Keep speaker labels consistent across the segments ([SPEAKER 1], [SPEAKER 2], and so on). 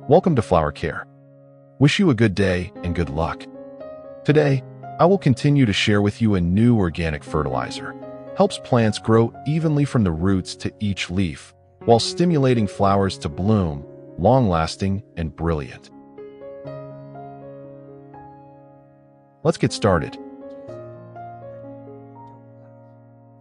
[SPEAKER 1] Welcome to Flower Care. Wish you a good day and good luck. Today, I will continue to share with you a new organic fertilizer. Helps plants grow evenly from the roots to each leaf, while stimulating flowers to bloom, long-lasting and brilliant. Let's get started.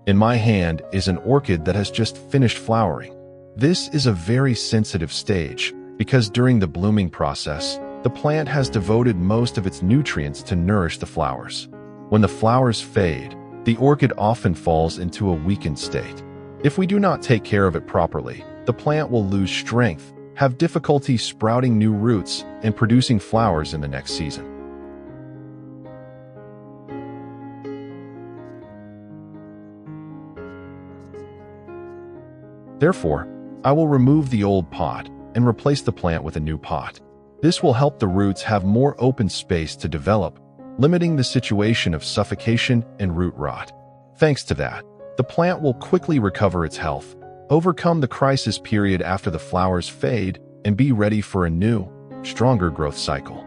[SPEAKER 1] In my hand is an orchid that has just finished flowering. This is a very sensitive stage, because during the blooming process, the plant has devoted most of its nutrients to nourish the flowers. When the flowers fade, the orchid often falls into a weakened state. If we do not take care of it properly, the plant will lose strength, have difficulty sprouting new roots, and producing flowers in the next season. Therefore, I will remove the old pot and replace the plant with a new pot. This will help the roots have more open space to develop, limiting the situation of suffocation and root rot. Thanks to that, the plant will quickly recover its health, overcome the crisis period after the flowers fade, and be ready for a new, stronger growth cycle.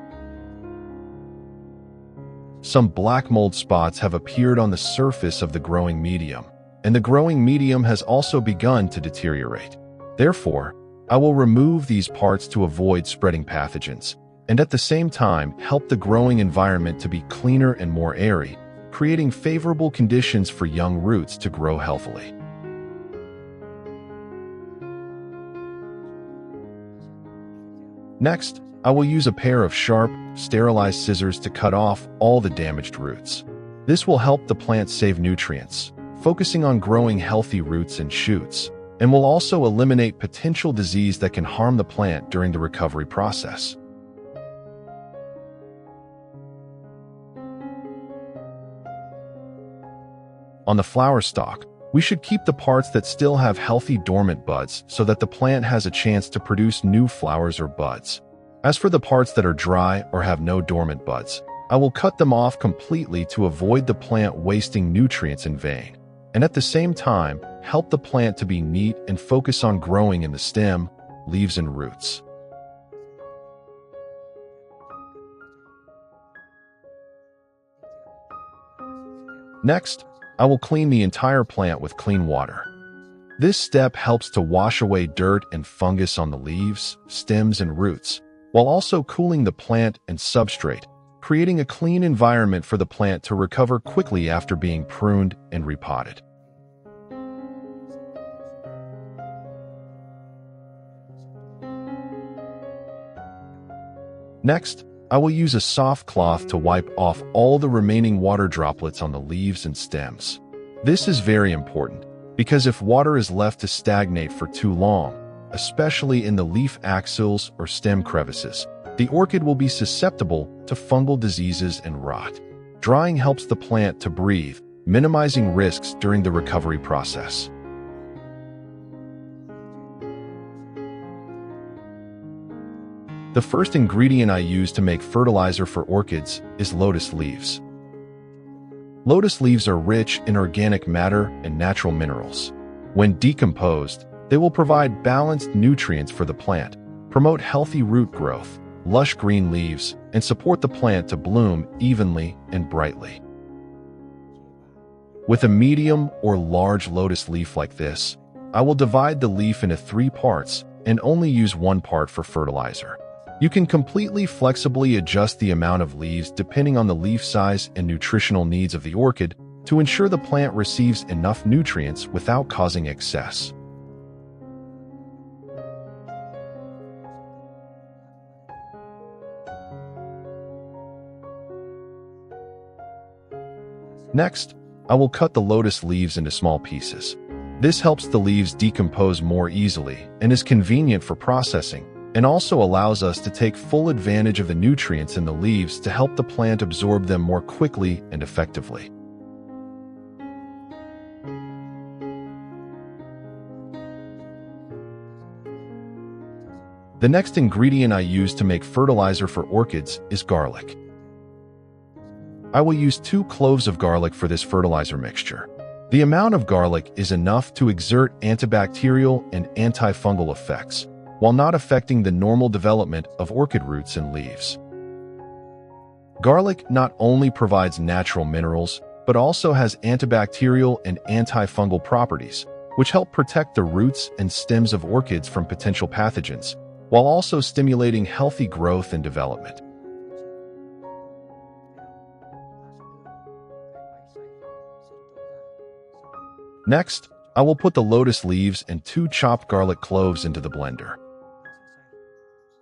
[SPEAKER 1] Some black mold spots have appeared on the surface of the growing medium, and the growing medium has also begun to deteriorate. Therefore, I will remove these parts to avoid spreading pathogens, and at the same time help the growing environment to be cleaner and more airy, creating favorable conditions for young roots to grow healthily. Next, I will use a pair of sharp, sterilized scissors to cut off all the damaged roots. This will help the plant save nutrients, focusing on growing healthy roots and shoots, and will also eliminate potential disease that can harm the plant during the recovery process. On the flower stalk, we should keep the parts that still have healthy dormant buds so that the plant has a chance to produce new flowers or buds. As for the parts that are dry or have no dormant buds, I will cut them off completely to avoid the plant wasting nutrients in vain, and at the same time, help the plant to be neat and focus on growing in the stem, leaves, and roots. Next, I will clean the entire plant with clean water. This step helps to wash away dirt and fungus on the leaves, stems, and roots, while also cooling the plant and substrate, creating a clean environment for the plant to recover quickly after being pruned and repotted. Next, I will use a soft cloth to wipe off all the remaining water droplets on the leaves and stems. This is very important, because if water is left to stagnate for too long, especially in the leaf axils or stem crevices, the orchid will be susceptible to fungal diseases and rot. Drying helps the plant to breathe, minimizing risks during the recovery process. The first ingredient I use to make fertilizer for orchids is lotus leaves. Lotus leaves are rich in organic matter and natural minerals. When decomposed, they will provide balanced nutrients for the plant, promote healthy root growth, lush green leaves, and support the plant to bloom evenly and brightly. With a medium or large lotus leaf like this, I will divide the leaf into 3 parts and only use 1 part for fertilizer. You can completely flexibly adjust the amount of leaves depending on the leaf size and nutritional needs of the orchid to ensure the plant receives enough nutrients without causing excess. Next, I will cut the lotus leaves into small pieces. This helps the leaves decompose more easily and is convenient for processing, and also allows us to take full advantage of the nutrients in the leaves to help the plant absorb them more quickly and effectively. The next ingredient I use to make fertilizer for orchids is garlic. I will use 2 cloves of garlic for this fertilizer mixture. The amount of garlic is enough to exert antibacterial and antifungal effects, while not affecting the normal development of orchid roots and leaves. Garlic not only provides natural minerals, but also has antibacterial and antifungal properties, which help protect the roots and stems of orchids from potential pathogens, while also stimulating healthy growth and development. Next, I will put the lotus leaves and 2 chopped garlic cloves into the blender.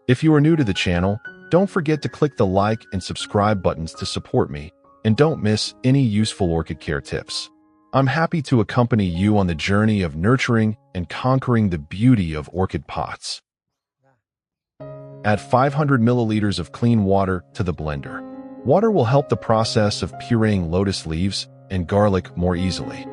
[SPEAKER 1] If you are new to the channel, don't forget to click the like and subscribe buttons to support me, and don't miss any useful orchid care tips. I'm happy to accompany you on the journey of nurturing and conquering the beauty of orchid pots. Add 500 milliliters of clean water to the blender. Water will help the process of pureeing lotus leaves and garlic more easily.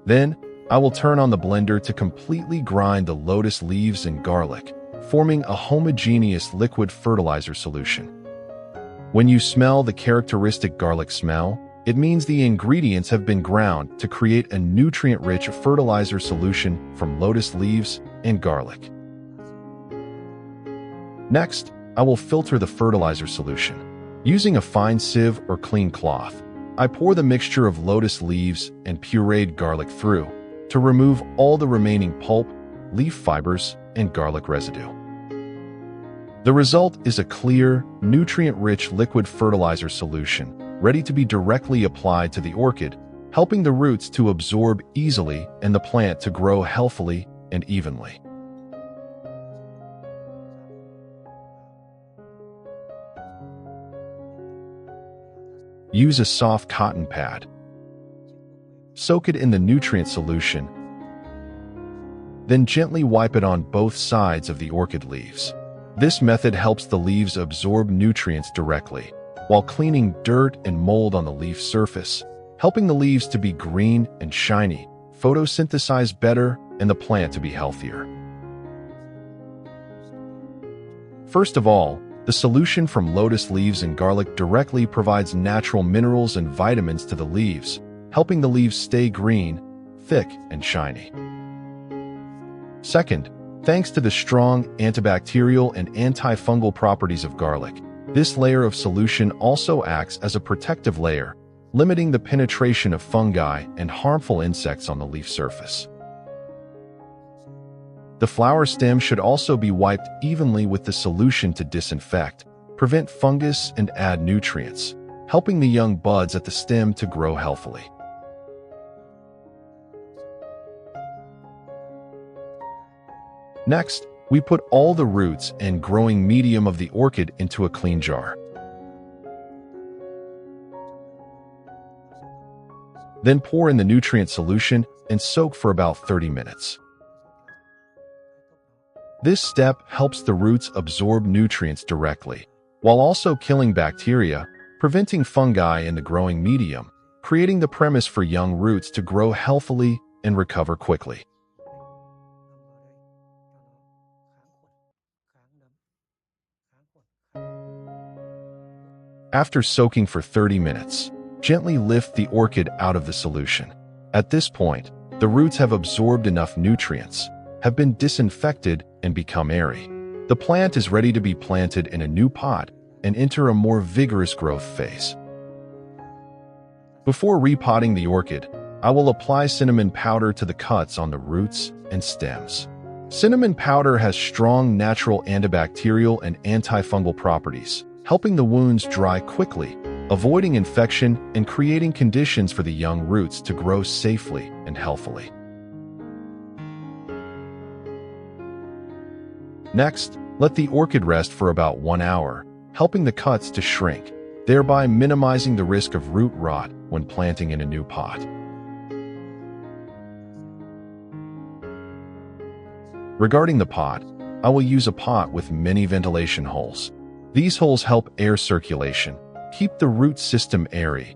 [SPEAKER 1] Then, I will turn on the blender to completely grind the lotus leaves and garlic, forming a homogeneous liquid fertilizer solution. When you smell the characteristic garlic smell, it means the ingredients have been ground to create a nutrient-rich fertilizer solution from lotus leaves and garlic. Next, I will filter the fertilizer solution. Using a fine sieve or clean cloth, I pour the mixture of lotus leaves and pureed garlic through to remove all the remaining pulp, leaf fibers, and garlic residue. The result is a clear, nutrient-rich liquid fertilizer solution ready to be directly applied to the orchid, helping the roots to absorb easily and the plant to grow healthily and evenly. Use a soft cotton pad. Soak it in the nutrient solution, then gently wipe it on both sides of the orchid leaves. This method helps the leaves absorb nutrients directly, while cleaning dirt and mold on the leaf surface, helping the leaves to be green and shiny, photosynthesize better, and the plant to be healthier. First of all, the solution from lotus leaves and garlic directly provides natural minerals and vitamins to the leaves, helping the leaves stay green, thick, and shiny. Second, thanks to the strong antibacterial and antifungal properties of garlic, this layer of solution also acts as a protective layer, limiting the penetration of fungi and harmful insects on the leaf surface. The flower stem should also be wiped evenly with the solution to disinfect, prevent fungus, and add nutrients, helping the young buds at the stem to grow healthily. Next, we put all the roots and growing medium of the orchid into a clean jar. Then pour in the nutrient solution and soak for about 30 minutes. This step helps the roots absorb nutrients directly, while also killing bacteria, preventing fungi in the growing medium, creating the premise for young roots to grow healthily and recover quickly. After soaking for 30 minutes, gently lift the orchid out of the solution. At this point, the roots have absorbed enough nutrients, have been disinfected, and become airy. The plant is ready to be planted in a new pot and enter a more vigorous growth phase. Before repotting the orchid, I will apply cinnamon powder to the cuts on the roots and stems. Cinnamon powder has strong natural antibacterial and antifungal properties, helping the wounds dry quickly, avoiding infection, and creating conditions for the young roots to grow safely and healthily. Next, let the orchid rest for about 1 hour, helping the cuts to shrink, thereby minimizing the risk of root rot when planting in a new pot. Regarding the pot, I will use a pot with many ventilation holes. These holes help air circulation, keep the root system airy.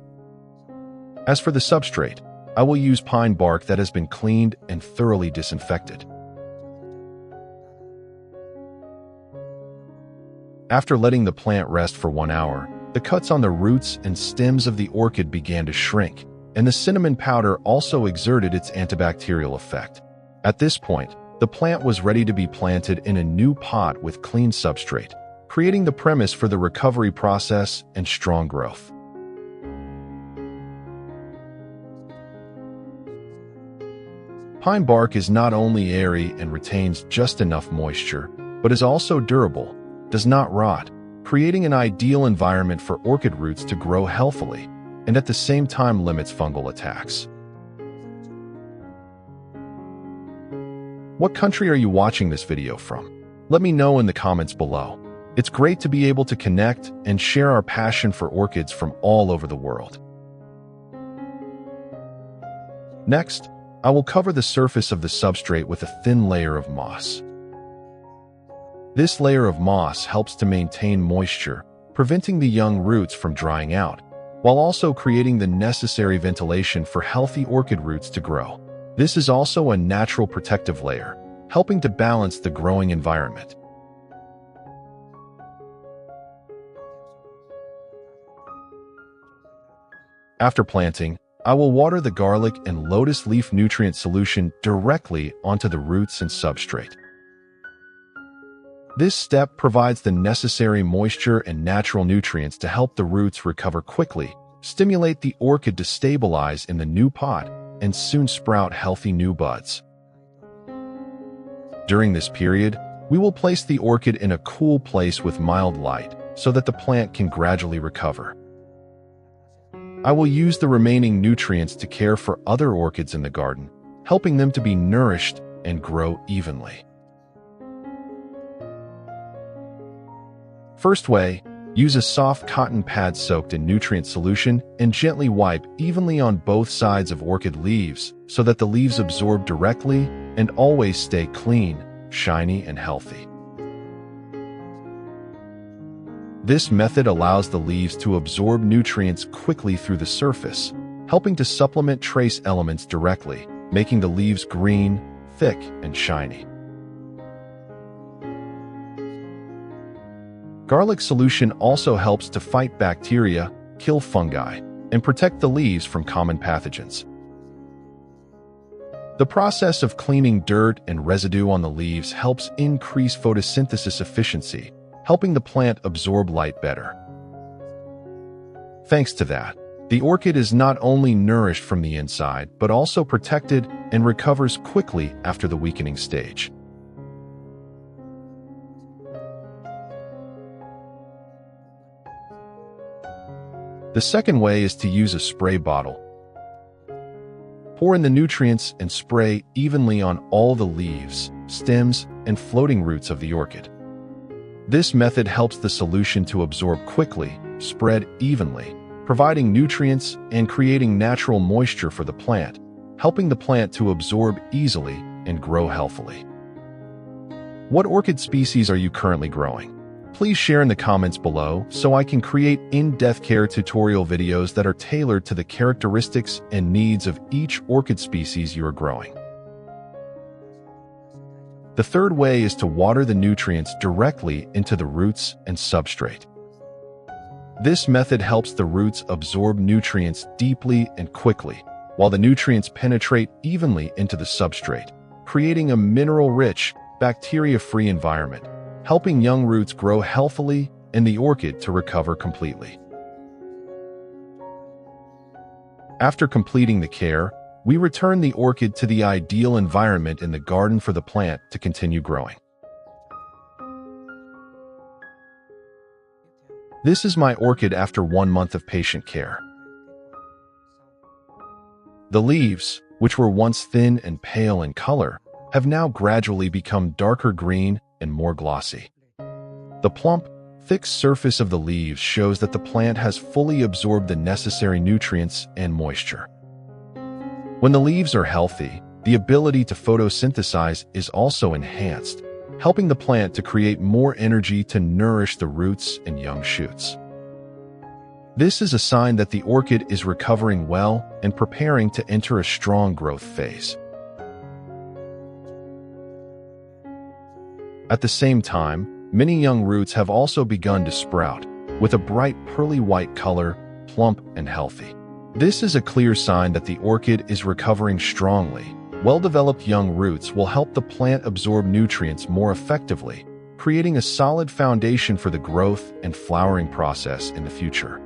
[SPEAKER 1] As for the substrate, I will use pine bark that has been cleaned and thoroughly disinfected. After letting the plant rest for 1 hour, the cuts on the roots and stems of the orchid began to shrink, and the cinnamon powder also exerted its antibacterial effect. At this point, the plant was ready to be planted in a new pot with clean substrate, creating the premise for the recovery process and strong growth. Pine bark is not only airy and retains just enough moisture, but is also durable, does not rot, creating an ideal environment for orchid roots to grow healthily, and at the same time limits fungal attacks. What country are you watching this video from? Let me know in the comments below. It's great to be able to connect and share our passion for orchids from all over the world. Next, I will cover the surface of the substrate with a thin layer of moss. This layer of moss helps to maintain moisture, preventing the young roots from drying out, while also creating the necessary ventilation for healthy orchid roots to grow. This is also a natural protective layer, helping to balance the growing environment. After planting, I will water the garlic and lotus leaf nutrient solution directly onto the roots and substrate. This step provides the necessary moisture and natural nutrients to help the roots recover quickly, stimulate the orchid to stabilize in the new pot, and soon sprout healthy new buds. During this period, we will place the orchid in a cool place with mild light so that the plant can gradually recover. I will use the remaining nutrients to care for other orchids in the garden, helping them to be nourished and grow evenly. First way, use a soft cotton pad soaked in nutrient solution and gently wipe evenly on both sides of orchid leaves so that the leaves absorb directly and always stay clean, shiny, and healthy. This method allows the leaves to absorb nutrients quickly through the surface, helping to supplement trace elements directly, making the leaves green, thick, and shiny. Garlic solution also helps to fight bacteria, kill fungi, and protect the leaves from common pathogens. The process of cleaning dirt and residue on the leaves helps increase photosynthesis efficiency, helping the plant absorb light better. Thanks to that, the orchid is not only nourished from the inside, but also protected and recovers quickly after the weakening stage. The second way is to use a spray bottle. Pour in the nutrients and spray evenly on all the leaves, stems, and floating roots of the orchid. This method helps the solution to absorb quickly, spread evenly, providing nutrients and creating natural moisture for the plant, helping the plant to absorb easily and grow healthily. What orchid species are you currently growing? Please share in the comments below so I can create in-depth care tutorial videos that are tailored to the characteristics and needs of each orchid species you are growing. The third way is to water the nutrients directly into the roots and substrate. This method helps the roots absorb nutrients deeply and quickly, while the nutrients penetrate evenly into the substrate, creating a mineral-rich, bacteria-free environment, helping young roots grow healthily and the orchid to recover completely. After completing the care, we return the orchid to the ideal environment in the garden for the plant to continue growing. This is my orchid after 1 month of patient care. The leaves, which were once thin and pale in color, have now gradually become darker green and more glossy. The plump, thick surface of the leaves shows that the plant has fully absorbed the necessary nutrients and moisture. When the leaves are healthy, the ability to photosynthesize is also enhanced, helping the plant to create more energy to nourish the roots and young shoots. This is a sign that the orchid is recovering well and preparing to enter a strong growth phase. At the same time, many young roots have also begun to sprout, with a bright pearly white color, plump and healthy. This is a clear sign that the orchid is recovering strongly. Well-developed young roots will help the plant absorb nutrients more effectively, creating a solid foundation for the growth and flowering process in the future.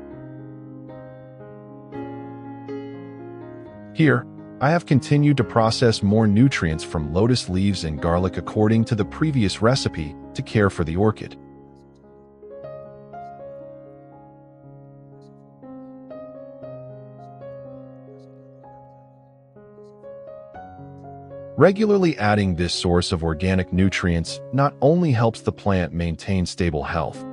[SPEAKER 1] Here, I have continued to process more nutrients from lotus leaves and garlic according to the previous recipe to care for the orchid. Regularly adding this source of organic nutrients not only helps the plant maintain stable health,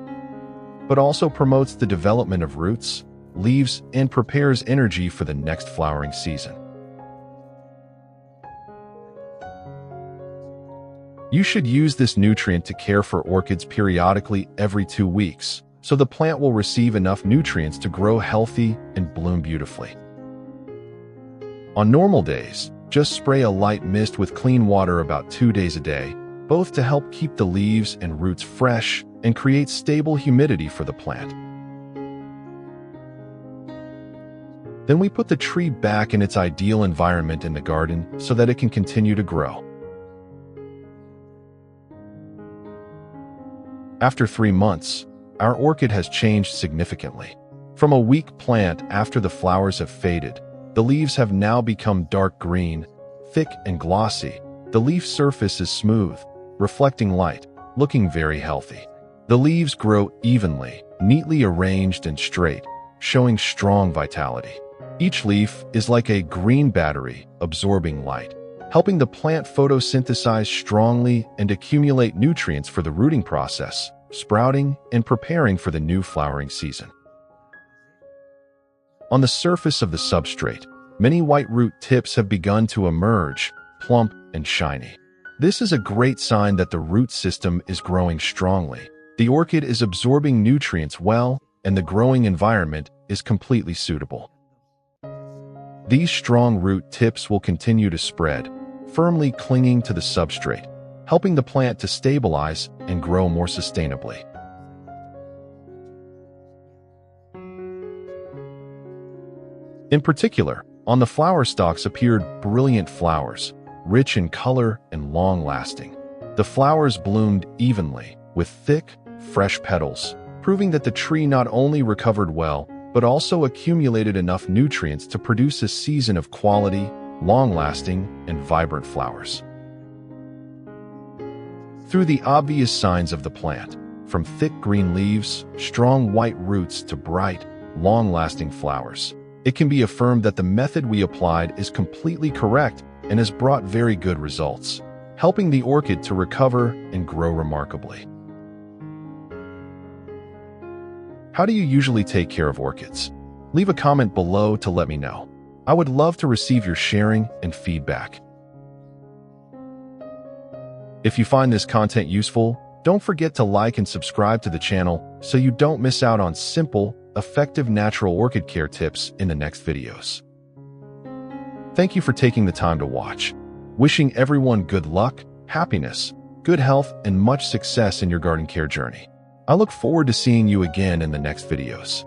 [SPEAKER 1] but also promotes the development of roots, leaves, and prepares energy for the next flowering season. You should use this nutrient to care for orchids periodically every 2 weeks, so the plant will receive enough nutrients to grow healthy and bloom beautifully. On normal days, just spray a light mist with clean water about 2 days a day, both to help keep the leaves and roots fresh and create stable humidity for the plant. Then we put the tree back in its ideal environment in the garden so that it can continue to grow. After 3 months, our orchid has changed significantly. From a weak plant after the flowers have faded, the leaves have now become dark green, thick and glossy. The leaf surface is smooth, reflecting light, looking very healthy. The leaves grow evenly, neatly arranged and straight, showing strong vitality. Each leaf is like a green battery, absorbing light, helping the plant photosynthesize strongly and accumulate nutrients for the rooting process, sprouting, and preparing for the new flowering season. On the surface of the substrate, many white root tips have begun to emerge, plump and shiny. This is a great sign that the root system is growing strongly. The orchid is absorbing nutrients well, and the growing environment is completely suitable. These strong root tips will continue to spread, firmly clinging to the substrate, helping the plant to stabilize and grow more sustainably. In particular, on the flower stalks appeared brilliant flowers, rich in color and long-lasting. The flowers bloomed evenly, with thick, fresh petals, proving that the tree not only recovered well, but also accumulated enough nutrients to produce a season of quality, long-lasting, and vibrant flowers. Through the obvious signs of the plant, from thick green leaves, strong white roots to bright, long-lasting flowers, it can be affirmed that the method we applied is completely correct and has brought very good results, helping the orchid to recover and grow remarkably. How do you usually take care of orchids? Leave a comment below to let me know. I would love to receive your sharing and feedback. If you find this content useful, don't forget to like and subscribe to the channel so you don't miss out on simple, effective natural orchid care tips in the next videos. Thank you for taking the time to watch. Wishing everyone good luck, happiness, good health, and much success in your garden care journey. I look forward to seeing you again in the next videos.